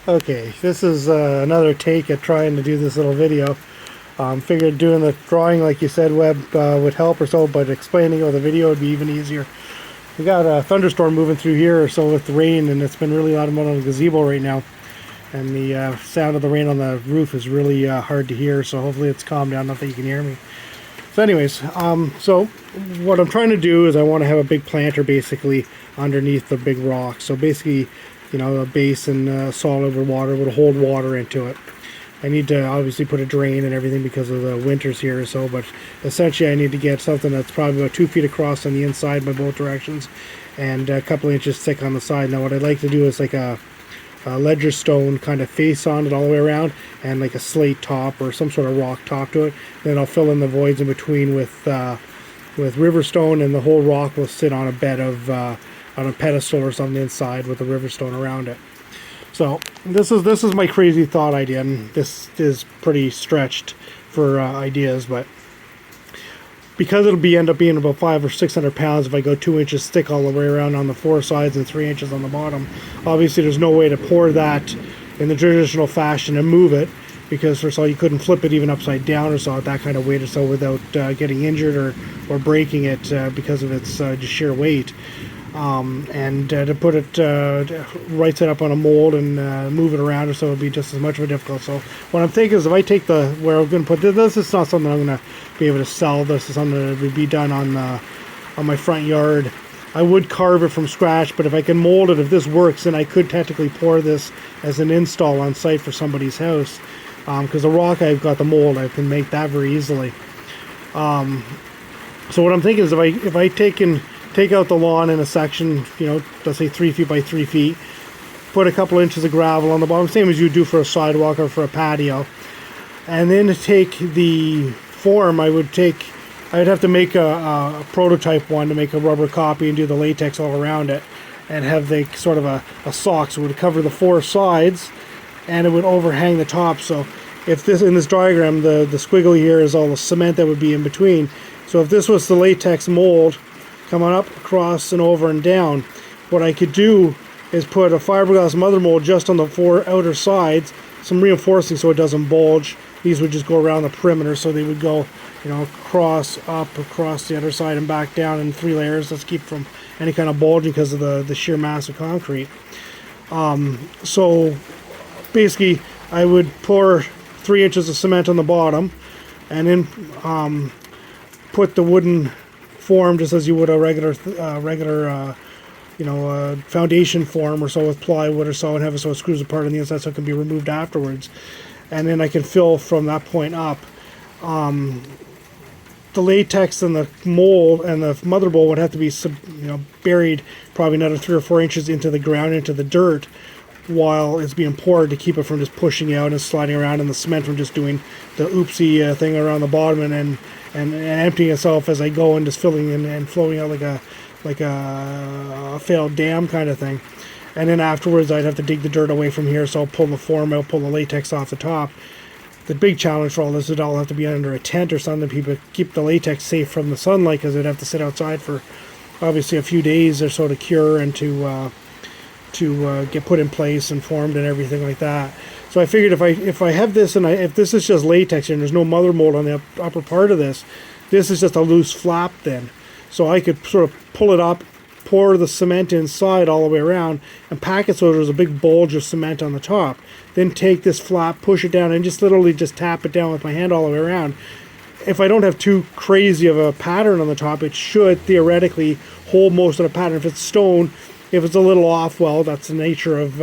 Okay, this is another take at trying to do this little video. Figured doing the drawing, like you said, Webb, would help or so, but explaining it with a video would be even easier. We got a thunderstorm moving through here or so with the rain, and it's been really loud on the gazebo right now. And the sound of the rain on the roof is really hard to hear, so hopefully it's calmed down enough that you can hear me. So anyways, so what I'm trying to do is I want to have a big planter basically underneath the big rock. So basically, you know, a basin solid with water would hold water into it. I need to obviously put a drain and everything because of the winters here or so, but essentially I need to get something that's probably about 2 feet across on the inside by both directions and a couple inches thick on the side. Now what I'd like to do is like a ledger stone kind of face on it all the way around and like a slate top or some sort of rock top to it. Then I'll fill in the voids in between with river stone, and the whole rock will sit on a bed of on a pedestal or something inside with the river stone around it. So this is my crazy thought idea, and this is pretty stretched for ideas, but because it'll end up being about 500 or 600 pounds if I go 2 inches thick all the way around on the four sides and 3 inches on the bottom. Obviously there's no way to pour that in the traditional fashion and move it, because first of all you couldn't flip it even upside down or so at that kind of weight or so without getting injured or breaking it because of its just sheer weight. And to put it right set up on a mold and move it around or so would be just as much of a difficult. So what I'm thinking is if I take where I'm going to put this is not something I'm going to be able to sell. This is something that would be done on my front yard. I would carve it from scratch, but if I can mold it, if this works, then I could technically pour this as an install on site for somebody's house. Because the rock, I've got the mold, I can make that very easily. So what I'm thinking is if I take out the lawn in a section, you know, let's say 3 feet by 3 feet, put a couple inches of gravel on the bottom, same as you do for a sidewalk or for a patio, and then to take the form, I would have to make a prototype one to make a rubber copy and do the latex all around it, and have the sort of a sock, so it would cover the four sides and it would overhang the top. So if this, in this diagram, the squiggly here is all the cement that would be in between. So if this was the latex mold coming up, across, and over and down, what I could do is put a fiberglass mother mold just on the four outer sides, some reinforcing so it doesn't bulge. These would just go around the perimeter, so they would go, you know, across the other side and back down in 3 layers. Let's keep from any kind of bulging because of the sheer mass of concrete. So basically I would pour 3 inches of cement on the bottom, and then put the wooden form just as you would a regular foundation form or so with plywood or so, and have it so it screws apart on the inside so it can be removed afterwards. And then I can fill from that point up. The latex and the mold and the mother bowl would have to be buried probably another 3 or 4 inches into the ground, into the dirt, while it's being poured, to keep it from just pushing out and sliding around, and the cement from just doing the oopsie thing around the bottom and emptying itself as I go and just filling in and flowing out like a failed dam kind of thing. And then afterwards I'd have to dig the dirt away from here, so I'll pull the form out, pull the latex off the top. The big challenge for all this is it'll have to be under a tent or something to keep the latex safe from the sunlight, because it'd have to sit outside for obviously a few days or so to cure and to get put in place and formed and everything like that. So I figured if I have this, and if this is just latex and there's no mother mold on the upper part of this is just a loose flap then. So I could sort of pull it up, pour the cement inside all the way around, and pack it so there's a big bulge of cement on the top. Then take this flap, push it down, and just literally just tap it down with my hand all the way around. If I don't have too crazy of a pattern on the top, it should theoretically hold most of the pattern. If it's stone, if it's a little off, well, that's the nature of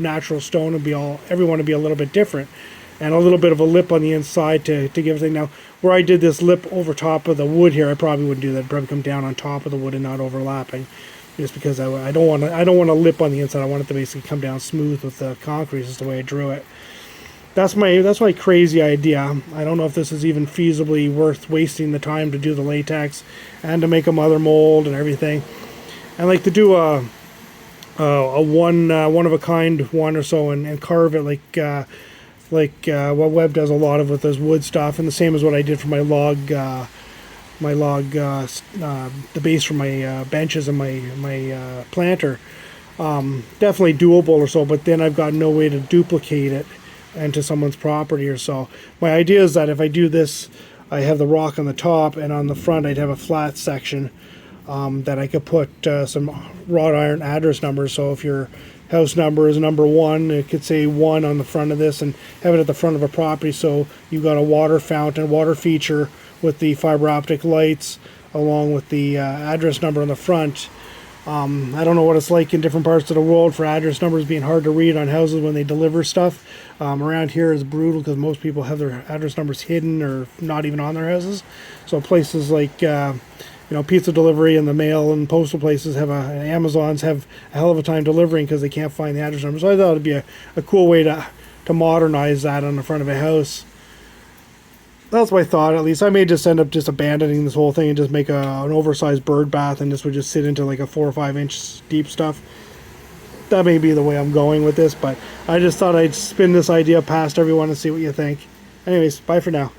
natural stone. Everyone would be a little bit different, and a little bit of a lip on the inside to give everything. Now, where I did this lip over top of the wood here, I probably wouldn't do that. I'd probably come down on top of the wood and not overlapping, just because I don't want a lip on the inside. I want it to basically come down smooth with the concrete. Is the way I drew it. That's my crazy idea. I don't know if this is even feasibly worth wasting the time to do the latex and to make a mother mold and everything. I like to do a one of a kind one or so, and carve it like what Webb does a lot of with those wood stuff, and the same as what I did for my log, the base for my benches and my planter. definitely doable or so, but then I've got no way to duplicate it into someone's property or so. My idea is that if I do this, I have the rock on the top, and on the front I'd have a flat section that I could put some wrought iron address numbers. So if your house number is number 1, it could say 1 on the front of this, and have it at the front of a property. So you've got a water fountain, water feature with the fiber optic lights, along with the address number on the front. I don't know what it's like in different parts of the world for address numbers being hard to read on houses when they deliver stuff. Around here is brutal because most people have their address numbers hidden or not even on their houses. So places like pizza delivery and the mail and postal places Amazons have a hell of a time delivering because they can't find the address number. So I thought it'd be a cool way to modernize that on the front of a house. That's my thought, at least. I may just end up just abandoning this whole thing and just make an oversized bird bath, and this would just sit into like a 4 or 5 inch deep stuff. That may be the way I'm going with this, but I just thought I'd spin this idea past everyone and see what you think. Anyways, bye for now.